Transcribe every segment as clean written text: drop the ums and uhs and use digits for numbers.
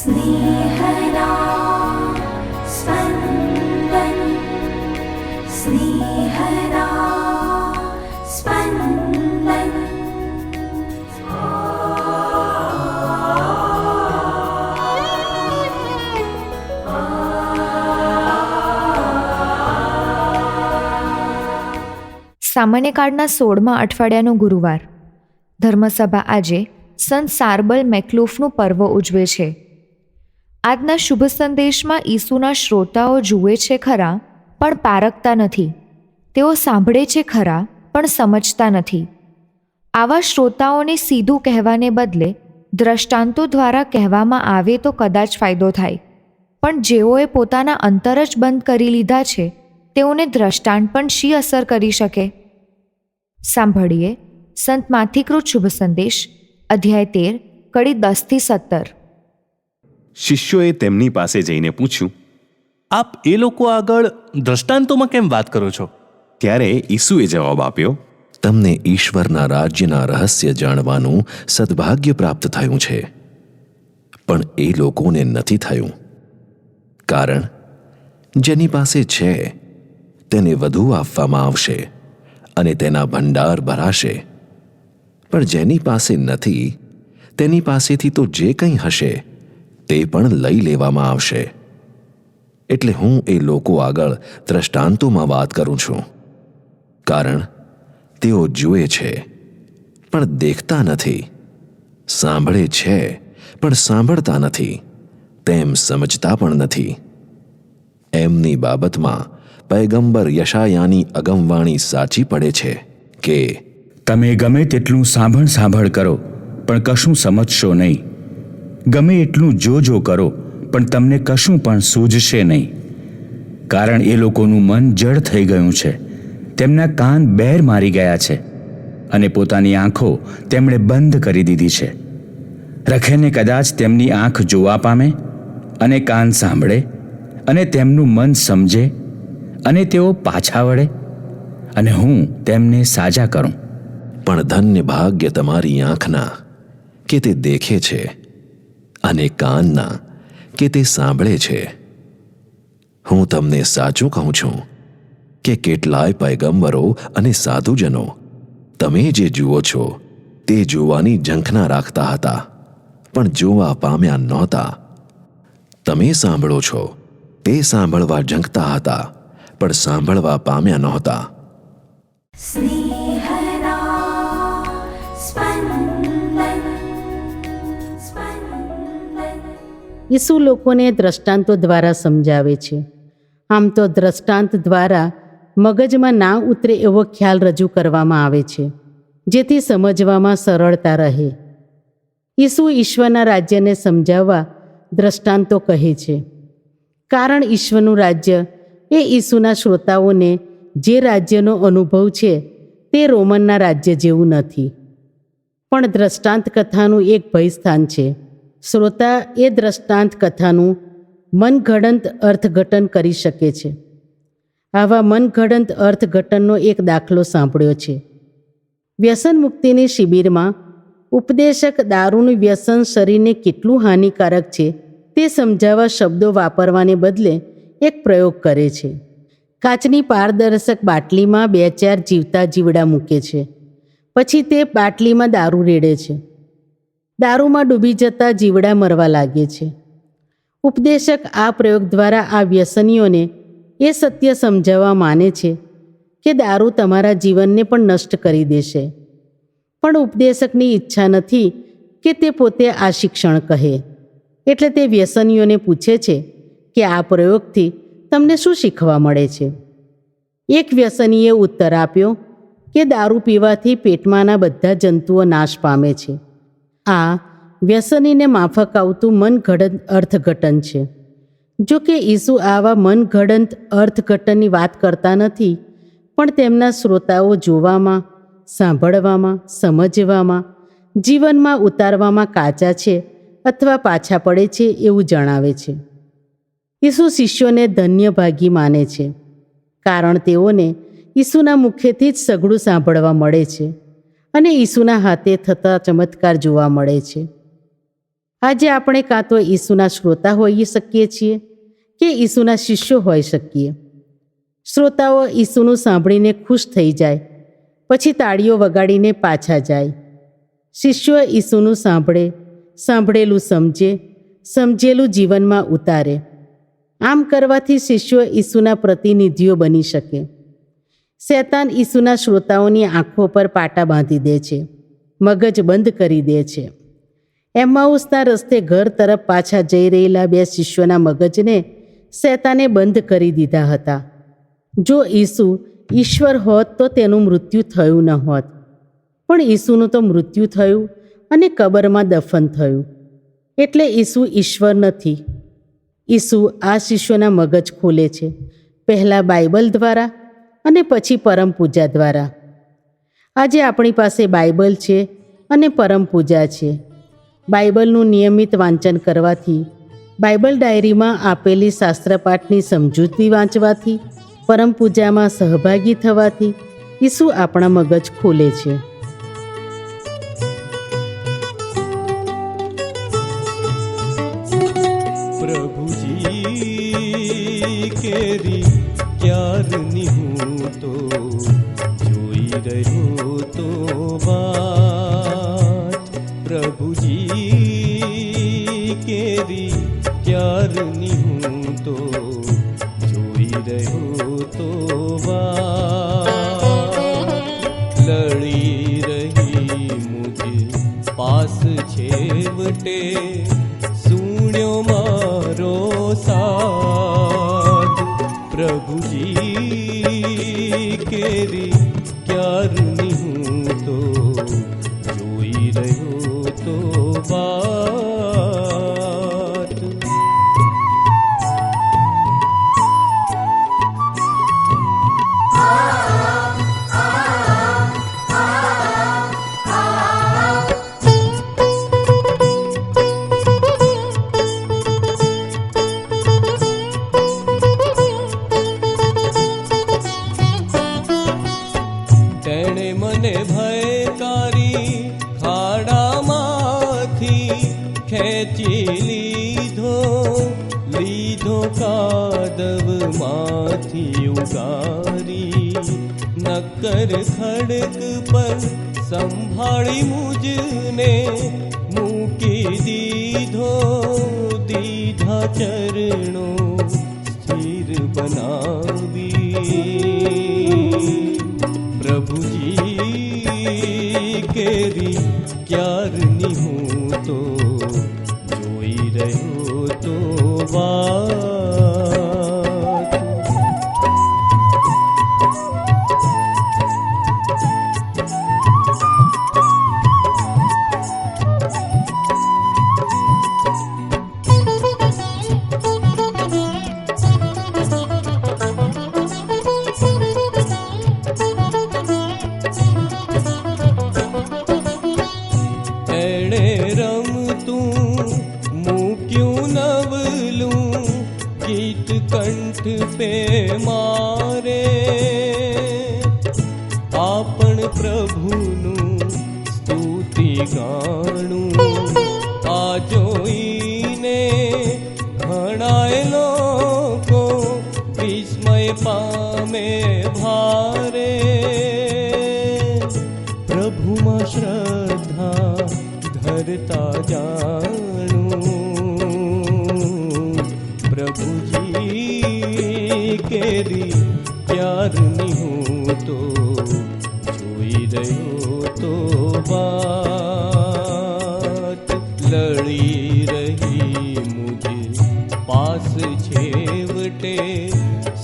स्नेहदा स्पन्दन स्नेहदा स्पन्दन। સામાન્ય કાળના 16મા અઠવાડિયાનો ગુરુવાર. ધર્મસભા આજે સંત સાર્બલ મેકલૂફનું પર્વ ઉજવે છે. આજના શુભ સંદેશમાં ઈસુના શ્રોતાઓ જુએ છે ખરા પણ પારખતા નથી. તેઓ સાંભળે છે ખરા પણ સમજતા નથી. આવા શ્રોતાઓને સીધું કહેવાને બદલે દ્રષ્ટાંતો દ્વારા કહેવામાં આવે તો કદાચ ફાયદો થાય, પણ જેઓએ પોતાના અંતર જ બંધ કરી લીધા છે તેઓને દ્રષ્ટાંત પણ શી અસર કરી શકે? સાંભળીએ સંત માથીકૃત શુભ સંદેશ, અધ્યાય 13, કડી 10-17. શિષ્યોએ તેમની પાસે જઈને પૂછ્યું, આપ એ લોકો આગળ દ્રષ્ટાંતોમાં કેમ વાત કરો છો? ત્યારે ઈસુએ જવાબ આપ્યો, તમને ઈશ્વરના રાજ્યના રહસ્ય જાણવાનું સદભાગ્ય પ્રાપ્ત થયું છે, પણ એ લોકોને નથી થયું. કારણ જેની પાસે છે તેને વધુ આપવામાં આવશે અને તેના ભંડાર ભરાશે, પણ જેની પાસે નથી તેની પાસેથી તો જે કંઈ હશે તે પણ લઈ લેવામાં આવશે. એટલે હું એ લોકો આગળ દ્રષ્ટાંતોમાં વાત કરું છું, કારણ તેઓ જુએ છે પણ દેખતા નથી, સાંભળે છે પણ સાંભળતા નથી, તેમ સમજતા પણ નથી. એમની બાબતમાં પયગંબર યશાયાની અગમવાણી સાચી પડે છે કે તમે ગમે તેટલું સાંભળ કરો પણ કશું સમજશો નહીં. ગમે એટલું જો કરો પણ તમને કશું પણ સૂઝશે નહીં. કારણ એ લોકોનું મન જડ થઈ ગયું છે, તેમના કાન બેર મારી ગયા છે અને પોતાની આંખો તેમણે બંધ કરી દીધી છે. રખેને કદાચ તેમની આંખ જોવા પામે અને કાન સાંભળે અને તેમનું મન સમજે અને તેઓ પાછા વળે અને હું તેમને સાજા કરું. પણ ધન્ય ભાગ્ય તમારી આંખના કે તે દેખે છે અને કાનના કે તે સાંભળે છે. હું તમને સાચું કહું છું કે કેટલાય પયગંબરો અને સાધુજનો તમે જે જુઓ છો તે જોવાની ઝંખના રાખતા હતા, પણ જોવા પામ્યા નહોતા. તમે સાંભળો છો તે સાંભળવા ઝંખતા હતા, પણ સાંભળવા પામ્યા નહોતા. स्नेहदा स्पन्दन स्पन्दन। ઈસુ લોકોને દ્રષ્ટાંતો દ્વારા સમજાવે છે. આમ તો દ્રષ્ટાંત દ્વારા મગજમાં ના ઉતરે એવો ખ્યાલ રજૂ કરવામાં આવે છે, જેથી સમજવામાં સરળતા રહે. ઈસુ ઈશ્વરના રાજ્યને સમજાવવા દ્રષ્ટાંતો કહે છે, કારણ ઈશ્વરનું રાજ્ય એ ઈસુના શ્રોતાઓને જે રાજ્યનો અનુભવ છે તે રોમનના રાજ્ય જેવું નથી. પણ દ્રષ્ટાંત કથાનું એક ભયસ્થાન છે. શ્રોતા એ દ્રષ્ટાંત કથાનું મનઘડંત અર્થઘટન કરી શકે છે. આવા મનઘડંત અર્થઘટનનો એક દાખલો સાંભળ્યો છે. વ્યસન મુક્તિની શિબિરમાં ઉપદેશક દારૂનું વ્યસન શરીરને કેટલું હાનિકારક છે તે સમજાવવા શબ્દો વાપરવાને બદલે એક પ્રયોગ કરે છે. કાચની પારદર્શક બાટલીમાં 2-4 જીવતા જીવડા મૂકે છે. પછી તે બાટલીમાં દારૂ રેડે છે. દારૂમાં ડૂબી જતા જીવડા મરવા લાગે છે. ઉપદેશક આ પ્રયોગ દ્વારા આ વ્યસનીઓને એ સત્ય સમજાવવા માને છે કે દારૂ તમારા જીવનને પણ નષ્ટ કરી દેશે. પણ ઉપદેશકની ઈચ્છા નથી કે તે પોતે આ શિક્ષણ કહે. એટલે તે વ્યસનીઓને પૂછે છે કે આ પ્રયોગથી તમને શું શીખવા મળે છે? એક વ્યસનીએ ઉત્તર આપ્યો કે દારૂ પીવાથી પેટમાંના બધા જંતુઓ નાશ પામે છે. આ વ્યસનીને માફક આવતું મનઘડંત અર્થઘટન છે. જો કે ઈસુ આવા મનઘડંત અર્થઘટનની વાત કરતા નથી, પણ તેમના શ્રોતાઓ જોવામાં, સાંભળવામાં, સમજવામાં, જીવનમાં ઉતારવામાં કાચા છે અથવા પાછા પડે છે એવું જણાવે છે. ઈસુ શિષ્યોને ધન્ય ભાગી માને છે, કારણ તેઓને ઈસુના મુખેથી જ સઘળું સાંભળવા મળે છે અને ઈસુના હાથે થતા ચમત્કાર જોવા મળે છે. આજે આપણે કાં તો ઈસુના શ્રોતા હોઈ શકીએ છીએ કે ઈસુના શિષ્યો હોઈ શકીએ. શ્રોતાઓ ઈસુનું સાંભળીને ખુશ થઈ જાય, પછી તાળીઓ વગાડીને પાછા જાય. શિષ્યો ઈસુનું સાંભળે, સાંભળેલું સમજે, સમજેલું જીવનમાં ઉતારે. આમ કરવાથી શિષ્યો ઈસુના પ્રતિનિધિઓ બની શકે. શૈતાન ઈસુના શ્રોતાઓની આંખો પર પાટા બાંધી દે છે, મગજ બંધ કરી દે છે. એમ્માઉસના રસ્તે ઘર તરફ પાછા જઈ રહેલા બે શિષ્યોના મગજને શૈતાને બંધ કરી દીધા હતા. જો ઈસુ ઈશ્વર હોત તો તેનું મૃત્યુ થયું ન હોત, પણ ઈસુનું તો મૃત્યુ થયું અને કબરમાં દફન થયું. એટલે ઈસુ ઈશ્વર નથી. ઈસુ આ શિષ્યોના મગજ ખોલે છે, પહેલાં બાઇબલ દ્વારા અને પછી પરમ પૂજા દ્વારા. આજે આપણી પાસે બાઇબલ છે અને પરમ પૂજા છે. બાઇબલનું નિયમિત વાંચન કરવાથી, બાઇબલ ડાયરીમાં આપેલી શાસ્ત્રપાઠની સમજૂતી વાંચવાથી, પરમ પૂજામાં સહભાગી થવાથી ઈસુ આપણા મગજ ખોલે છે. પ્રભુજી કેરી ક્યારની હું તો જોઈ રહ્યો તો વાત. પ્રભુજી કેરી ક્યારની હું તો જોઈ રહ્યો તો વાત. લડી રહી મુझे પાસ છેવટે સુણ્યો મારો સાથ. પ્રભુજી કેરી ક્યારની હું તો જોઈ રહ્યો તો વાત. તેણે મને ભયકારી ખાડામાંથી ખેંચી લીધો કાદવમાંથી ઉગારી. નક્કર ખડક પર સંભાળી મુજને મૂકી દીધા ચરણો સ્થિર બનાવી. પ્રભુજી કેરી ક્યારની હું તો જોઈ રહ્યો તો વાત. કંઠ પે મારે આપણ પ્રભુનું સ્તુતિ ગાણું. આ જોઈને ઘણાય લોકો વિસ્મય પામે ભારે. પ્રભુમાં શ્રદ્ધા ધરતા જાણું. પ્રભુજી કેરી ક્યારની હું તો જોઈ રહ્યો તો વાત. લડી રહી મુझे પાસ છેવટે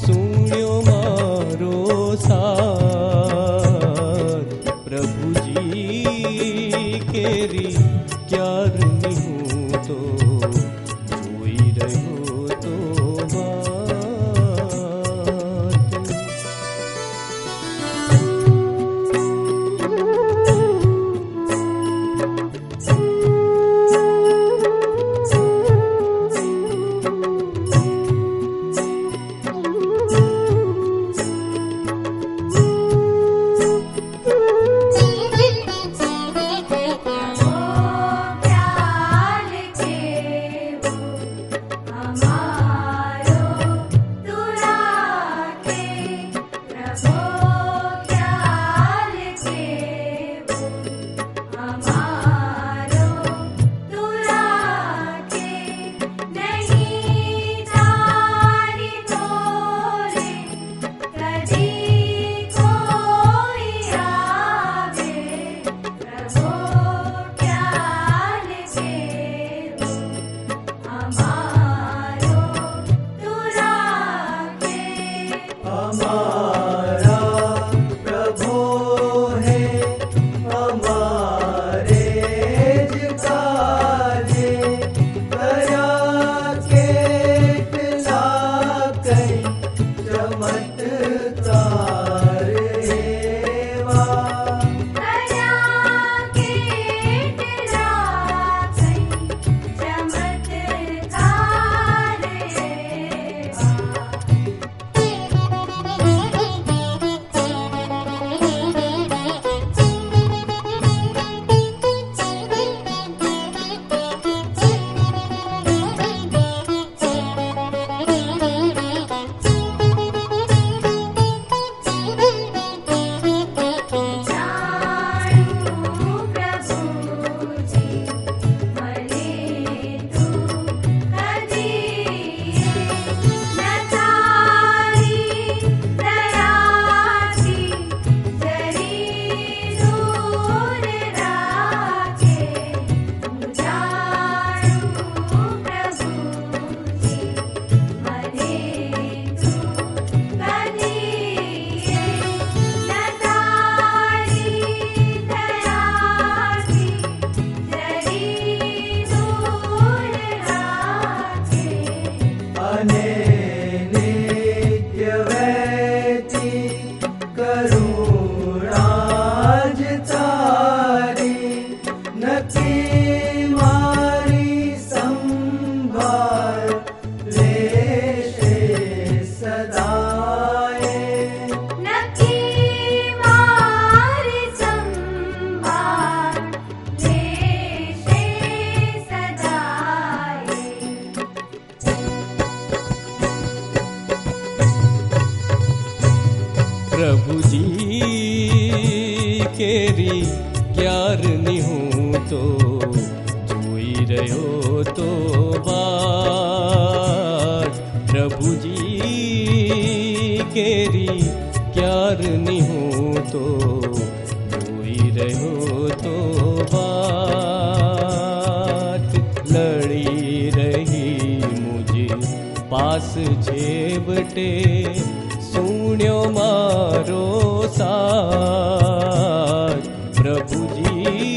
સુણ્યો મારો સાથ. પ્રભુજી કેરી ક્યારની હું અને નિત્ય વહેતી કરુણા જ તારી નક્કી મારી સંભાળ લેશે સદાય નક્કી મારી સંભાળ લેશે સદાય પ્રભુજી કેરી ક્યારની હું તો જોઈ રહ્યો તો વાત પ્રભુજી કેરી ક્યારની હું તો જોઈ રહ્યો તો વાત લડી રહી મુझे પાસ છેવટે સુણ્યો મારો સાથ પ્રભુજી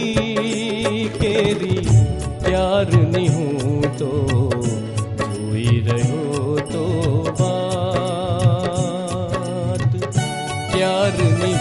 કેરી ત્યારની હું તો જોઈ રહ્યો તો વાત ત્યારની